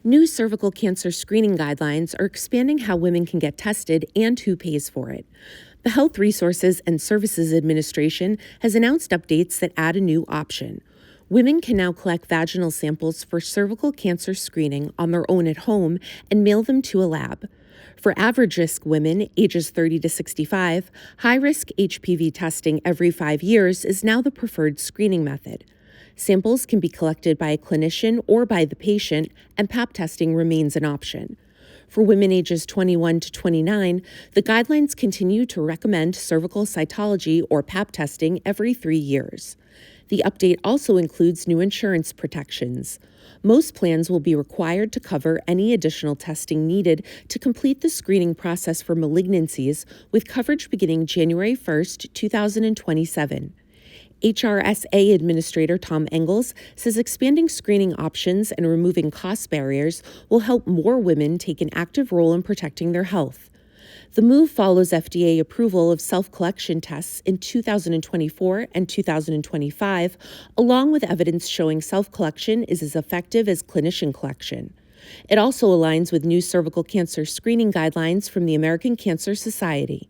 New cervical cancer screening guidelines are expanding how women can get tested and who pays for it. The Health Resources and Services Administration has announced updates that add a new option. Women can now collect vaginal samples for cervical cancer screening on their own at home and mail them to a lab. For average-risk women, ages 30 to 65, high-risk HPV testing every 5 years is now the preferred screening method. Samples can be collected by a clinician or by the patient, and Pap testing remains an option. For women ages 21 to 29, the guidelines continue to recommend cervical cytology or Pap testing every 3 years. The update also includes new insurance protections. Most plans will be required to cover any additional testing needed to complete the screening process for malignancies, with coverage beginning January 1, 2027. HRSA Administrator Tom Engels says expanding screening options and removing cost barriers will help more women take an active role in protecting their health. The move follows FDA approval of self-collection tests in 2024 and 2025, along with evidence showing self-collection is as effective as clinician collection. It also aligns with new cervical cancer screening guidelines from the American Cancer Society.